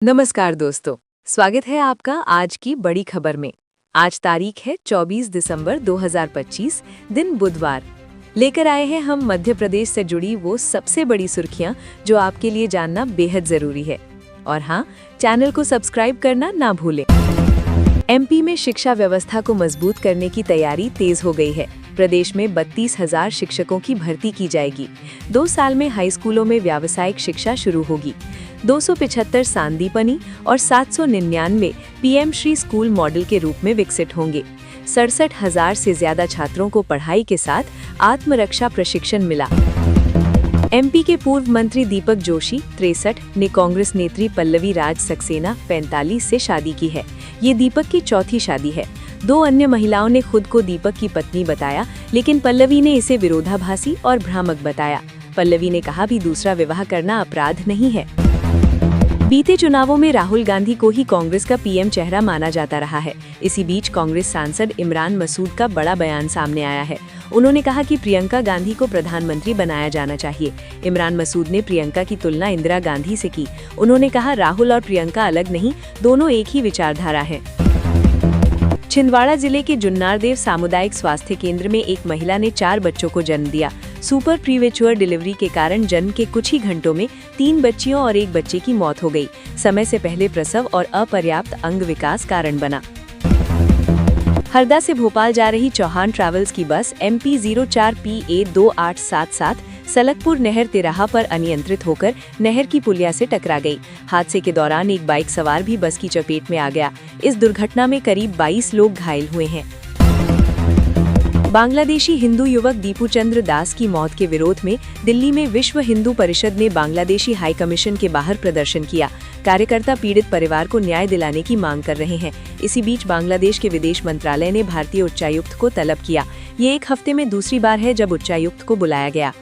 नमस्कार दोस्तों, स्वागत है आपका आज की बड़ी खबर में। आज तारीख है 24 दिसंबर 2025, दिन बुधवार। लेकर आए हैं हम मध्य प्रदेश से जुड़ी वो सबसे बड़ी सुर्खियां जो आपके लिए जानना बेहद जरूरी है। और हाँ, चैनल को सब्सक्राइब करना ना भूलें। एमपी में शिक्षा व्यवस्था को मजबूत करने की तैयारी तेज हो गई है। प्रदेश में 32,000 शिक्षकों की भर्ती की जाएगी। 2 साल में हाई स्कूलों में व्यावसायिक शिक्षा शुरू होगी। 275 सांदीपनी और 799 पीएम श्री स्कूल मॉडल के रूप में विकसित होंगे। 67,000 से ज्यादा छात्रों को पढ़ाई के साथ आत्मरक्षा प्रशिक्षण मिला। एमपी के पूर्व मंत्री दीपक जोशी 63 ने कांग्रेस नेत्री पल्लवी राज सक्सेना 45 से शादी की है। ये दीपक की चौथी शादी है। 2 अन्य महिलाओं ने खुद को दीपक की पत्नी बताया, लेकिन पल्लवी ने इसे विरोधाभासी और भ्रामक बताया। पल्लवी ने कहा भी दूसरा विवाह करना अपराध नहीं है। बीते चुनावों में राहुल गांधी को ही कांग्रेस का पीएम चेहरा माना जाता रहा है। इसी बीच कांग्रेस सांसद इमरान मसूद का बड़ा बयान सामने आया है। उन्होंने कहा कि प्रियंका गांधी को प्रधानमंत्री बनाया जाना चाहिए। इमरान मसूद ने प्रियंका की तुलना इंदिरा गांधी से की। उन्होंने कहा, राहुल और प्रियंका अलग नहीं, दोनों एक ही विचारधारा है। छिंदवाड़ा जिले के जुन्नारदेव सामुदायिक स्वास्थ्य केंद्र में एक महिला ने 4 बच्चों को जन्म दिया। सुपर प्रीमेच्योर डिलीवरी के कारण जन्म के कुछ ही घंटों में 3 बच्चियों और 1 बच्चे की मौत हो गई। समय से पहले प्रसव और अपर्याप्त अंग विकास कारण बना। हरदा से भोपाल जा रही चौहान ट्रैवल्स की बस MP 04 PA 2877 सलकपुर नहर तिराहा पर अनियंत्रित होकर नहर की पुलिया से टकरा गई। हादसे के दौरान एक बाइक सवार भी बस की चपेट में आ गया। इस दुर्घटना में करीब 22 लोग घायल हुए हैं। बांग्लादेशी हिंदू युवक दीपू चंद्र दास की मौत के विरोध में दिल्ली में विश्व हिंदू परिषद ने बांग्लादेशी हाई कमीशन के बाहर प्रदर्शन किया। कार्यकर्ता पीड़ित परिवार को न्याय दिलाने की मांग कर रहे हैं। इसी बीच बांग्लादेश के विदेश मंत्रालय ने भारतीय उच्चायुक्त को तलब किया। ये एक हफ्ते में दूसरी बार है जब उच्चायुक्त को बुलाया गया।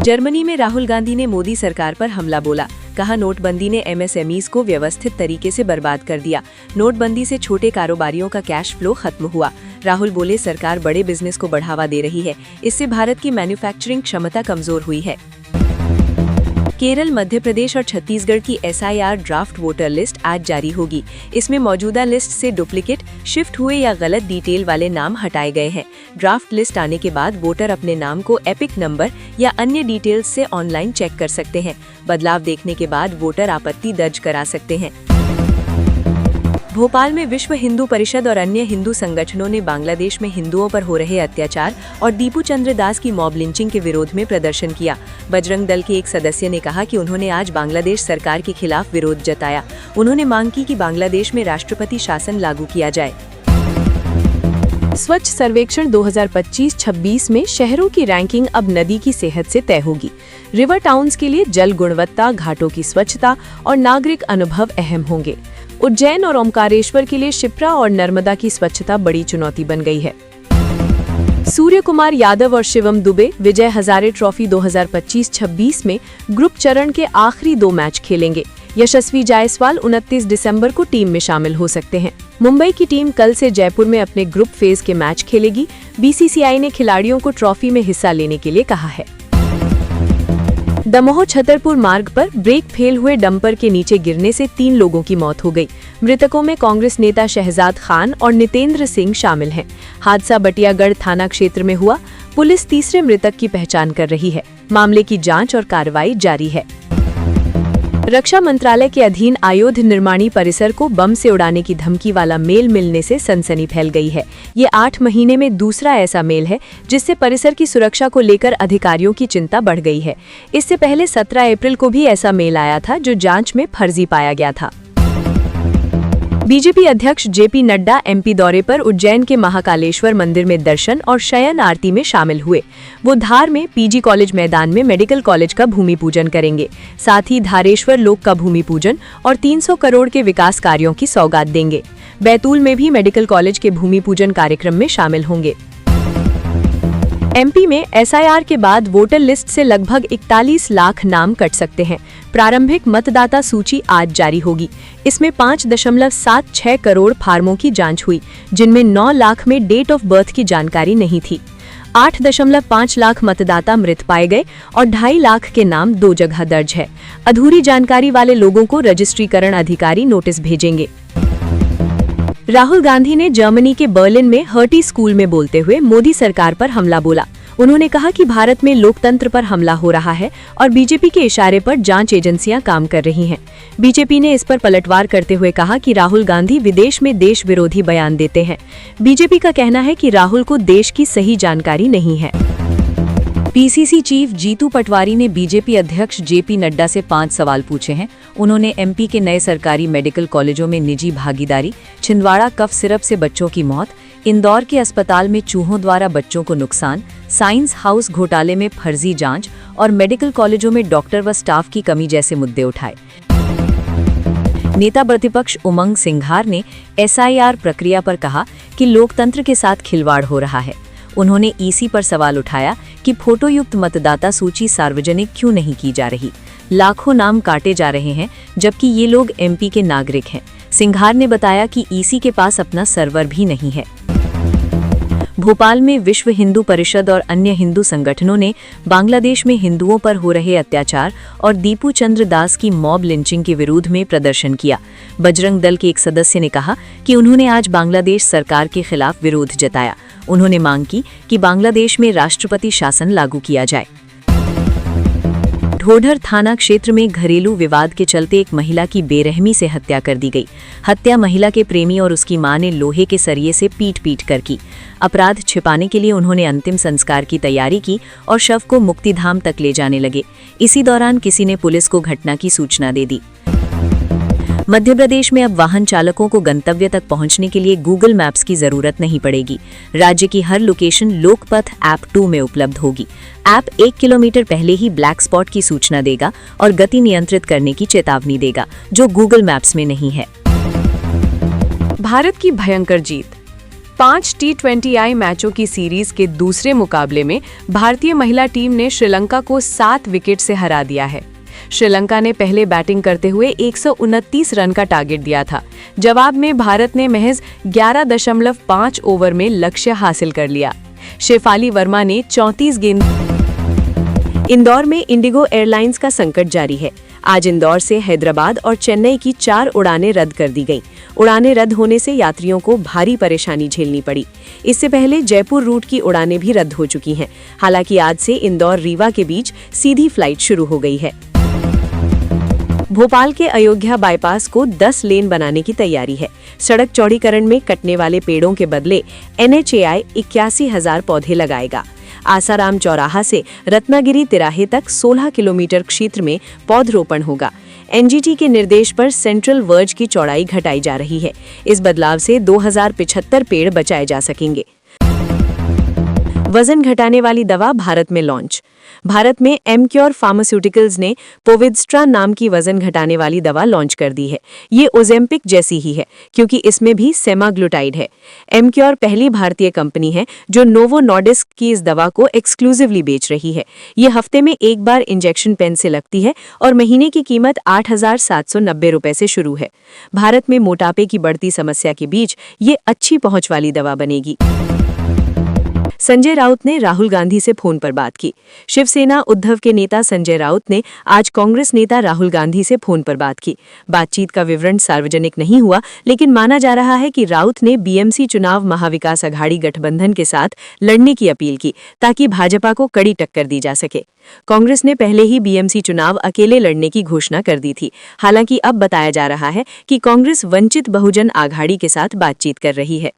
जर्मनी में राहुल गांधी ने मोदी सरकार पर हमला बोला। कहा, नोटबंदी ने MSMEs को व्यवस्थित तरीके से बर्बाद कर दिया। नोटबंदी से छोटे कारोबारियों का कैश फ्लो खत्म हुआ। राहुल बोले, सरकार बड़े बिजनेस को बढ़ावा दे रही है। इससे भारत की मैन्युफैक्चरिंग क्षमता कमजोर हुई है। केरल, मध्य प्रदेश और छत्तीसगढ़ की SIR ड्राफ्ट वोटर लिस्ट आज जारी होगी। इसमें मौजूदा लिस्ट से डुप्लीकेट, शिफ्ट हुए या गलत डिटेल वाले नाम हटाए गए हैं। ड्राफ्ट लिस्ट आने के बाद वोटर अपने नाम को एपिक नंबर या अन्य डिटेल्स से ऑनलाइन चेक कर सकते हैं। बदलाव देखने के बाद वोटर आपत्ति दर्ज करा सकते हैं। भोपाल में विश्व हिंदू परिषद और अन्य हिंदू संगठनों ने बांग्लादेश में हिंदुओं पर हो रहे अत्याचार और दीपू चंद्र दास की मॉब लिंचिंग के विरोध में प्रदर्शन किया। बजरंग दल के एक सदस्य ने कहा कि उन्होंने आज बांग्लादेश सरकार के खिलाफ विरोध जताया। उन्होंने मांग की कि बांग्लादेश में राष्ट्रपति शासन लागू किया जाए। स्वच्छ सर्वेक्षण 2025-26 में शहरों की रैंकिंग अब नदी की सेहत से तय होगी। रिवर टाउन्स के लिए जल गुणवत्ता, घाटों की स्वच्छता और नागरिक अनुभव अहम होंगे। उज्जैन और ओमकारेश्वर के लिए शिप्रा और नर्मदा की स्वच्छता बड़ी चुनौती बन गई है। सूर्य कुमार यादव और शिवम दुबे विजय हजारे ट्रॉफी 2025-26 में ग्रुप चरण के आखिरी 2 मैच खेलेंगे। यशस्वी जायसवाल 29 दिसंबर को टीम में शामिल हो सकते हैं। मुंबई की टीम कल से जयपुर में अपने ग्रुप फेज के मैच खेलेगी। BCCI ने खिलाड़ियों को ट्रॉफी में हिस्सा लेने के लिए कहा है। दमोह छतरपुर मार्ग पर ब्रेक फेल हुए डंपर के नीचे गिरने से 3 लोगों की मौत हो गई। मृतकों में कांग्रेस नेता शहजाद खान और नितेंद्र सिंह शामिल हैं। हादसा बटियागढ़ थाना क्षेत्र में हुआ। पुलिस तीसरे मृतक की पहचान कर रही है। मामले की जांच और कार्रवाई जारी है। रक्षा मंत्रालय के अधीन अयोध्य निर्माणी परिसर को बम से उड़ाने की धमकी वाला मेल मिलने से सनसनी फैल गई है। ये 8 महीने में दूसरा ऐसा मेल है जिससे परिसर की सुरक्षा को लेकर अधिकारियों की चिंता बढ़ गई है। इससे पहले 17 अप्रैल को भी ऐसा मेल आया था जो जांच में फर्जी पाया गया था। बीजेपी अध्यक्ष JP नड्डा MP दौरे पर उज्जैन के महाकालेश्वर मंदिर में दर्शन और शयन आरती में शामिल हुए। वो धार में PG कॉलेज मैदान में मेडिकल कॉलेज का भूमि पूजन करेंगे। साथ ही धारेश्वर लोक का भूमि पूजन और 300 करोड़ के विकास कार्यों की सौगात देंगे। बैतूल में भी मेडिकल कॉलेज के भूमि पूजन कार्यक्रम में शामिल होंगे। MP में SIR के बाद वोटर लिस्ट से लगभग 41 लाख नाम कट सकते हैं। प्रारंभिक मतदाता सूची आज जारी होगी। इसमें 5.76 करोड़ फार्मों की जांच हुई, जिनमें 9 लाख में डेट ऑफ बर्थ की जानकारी नहीं थी। 8.5 लाख मतदाता मृत पाए गए और 2.5 लाख के नाम 2 जगह दर्ज है। अधूरी जानकारी वाले लोगों को रजिस्ट्रीकरण अधिकारी नोटिस भेजेंगे। राहुल गांधी ने जर्मनी के बर्लिन में हर्टी स्कूल में बोलते हुए मोदी सरकार पर हमला बोला। उन्होंने कहा कि भारत में लोकतंत्र पर हमला हो रहा है और बीजेपी के इशारे पर जांच एजेंसियां काम कर रही हैं। बीजेपी ने इस पर पलटवार करते हुए कहा कि राहुल गांधी विदेश में देश विरोधी बयान देते हैं। बीजेपी का कहना है कि राहुल को देश की सही जानकारी नहीं है। पीसीसी चीफ जीतू पटवारी ने बीजेपी अध्यक्ष जेपी नड्डा से 5 सवाल पूछे हैं। उन्होंने एमपी के नए सरकारी मेडिकल कॉलेजों में निजी भागीदारी, छिंदवाड़ा कफ सिरप से बच्चों की मौत, इंदौर के अस्पताल में चूहों द्वारा बच्चों को नुकसान, साइंस हाउस घोटाले में फर्जी जांच और मेडिकल कॉलेजों में डॉक्टर व स्टाफ की कमी जैसे मुद्दे उठाए। नेता प्रतिपक्ष उमंग सिंघार ने एसआईआर प्रक्रिया पर कहा कि लोकतंत्र के साथ खिलवाड़ हो रहा है। उन्होंने ईसी पर सवाल उठाया कि फोटोयुक्त मतदाता सूची सार्वजनिक क्यों नहीं की जा रही। लाखों नाम काटे जा रहे हैं जबकि ये लोग एमपी के नागरिक हैं। सिंघार ने बताया कि ईसी के पास अपना सर्वर भी नहीं है। भोपाल में विश्व हिंदू परिषद और अन्य हिंदू संगठनों ने बांग्लादेश में हिंदुओं पर हो रहे अत्याचार और दीपू चंद्र दास की मॉब लिंचिंग के विरोध में प्रदर्शन किया। बजरंग दल के एक सदस्य ने कहा कि उन्होंने आज बांग्लादेश सरकार के खिलाफ विरोध जताया। उन्होंने मांग की कि बांग्लादेश में राष्ट्रपति शासन लागू किया जाए। ढोढर थाना क्षेत्र में घरेलू विवाद के चलते एक महिला की बेरहमी से हत्या कर दी गई। हत्या महिला के प्रेमी और उसकी मां ने लोहे के सरिये से पीट कर की। अपराध छिपाने के लिए उन्होंने अंतिम संस्कार की तैयारी की और शव को मुक्तिधाम तक ले जाने लगे। इसी दौरान किसी ने पुलिस को घटना की सूचना दे दी। मध्य प्रदेश में अब वाहन चालकों को गंतव्य तक पहुंचने के लिए गूगल मैप्स की जरूरत नहीं पड़ेगी। राज्य की हर लोकेशन लोकपथ ऐप 2 में उपलब्ध होगी। ऐप 1 किलोमीटर पहले ही ब्लैक स्पॉट की सूचना देगा और गति नियंत्रित करने की चेतावनी देगा, जो गूगल मैप्स में नहीं है। भारत की भयंकर जीत। 5 T20I मैचों की सीरीज के दूसरे मुकाबले में भारतीय महिला टीम ने श्रीलंका को 7 विकेट से हरा दिया है। श्रीलंका ने पहले बैटिंग करते हुए 129 रन का टारगेट दिया था। जवाब में भारत ने महज 11.5 ओवर में लक्ष्य हासिल कर लिया। शेफाली वर्मा ने 34 गेंद। इंदौर में इंडिगो एयरलाइंस का संकट जारी है। आज इंदौर से हैदराबाद और चेन्नई की 4 उड़ानें रद्द कर दी गईं। उड़ानें रद्द होने से यात्रियों को भारी परेशानी झेलनी पड़ी। इससे पहले जयपुर रूट की उड़ानें भी रद्द हो चुकी हैं। हालांकि आज से इंदौर रीवा के बीच सीधी फ्लाइट शुरू हो गई है। भोपाल के अयोध्या बाईपास को 10 लेन बनाने की तैयारी है। सड़क चौड़ीकरण में कटने वाले पेड़ों के बदले NHAI 81,000 पौधे लगाएगा। आसाराम चौराहा से रत्नागिरी तिराहे तक 16 किलोमीटर क्षेत्र में पौधरोपण होगा। NGT के निर्देश पर सेंट्रल वर्ज की चौड़ाई घटाई जा रही है। इस बदलाव से 2075 पेड़ बचाए जा सकेंगे। वजन घटाने वाली दवा भारत में लॉन्च। भारत में एमक्योर फार्मास्यूटिकल्स ने पोविडस्ट्रा नाम की वजन घटाने वाली दवा लॉन्च कर दी है। ये ओजेम्पिक जैसी ही है क्योंकि इसमें भी सेमाग्लुटाइड है। एमक्योर पहली भारतीय कंपनी है जो नोवो नॉर्डिस्क की इस दवा को एक्सक्लूसिवली बेच रही है। ये हफ्ते में एक बार इंजेक्शन पेन से लगती है और महीने की कीमत 8,790 रुपए से शुरू है। भारत में मोटापे की बढ़ती समस्या के बीच ये अच्छी पहुंच वाली दवा बनेगी। संजय राउत ने राहुल गांधी से फोन पर बात की। शिवसेना उद्धव के नेता संजय राउत ने आज कांग्रेस नेता राहुल गांधी से फोन पर बात की। बातचीत का विवरण सार्वजनिक नहीं हुआ, लेकिन माना जा रहा है कि राउत ने बीएमसी चुनाव महाविकास अघाड़ी गठबंधन के साथ लड़ने की अपील की ताकि भाजपा को कड़ी टक्कर दी जा सके। कांग्रेस ने पहले ही बीएमसी चुनाव अकेले लड़ने की घोषणा कर दी थी। हालांकि अब बताया जा रहा है कि कांग्रेस वंचित बहुजन आघाड़ी के साथ बातचीत कर रही है।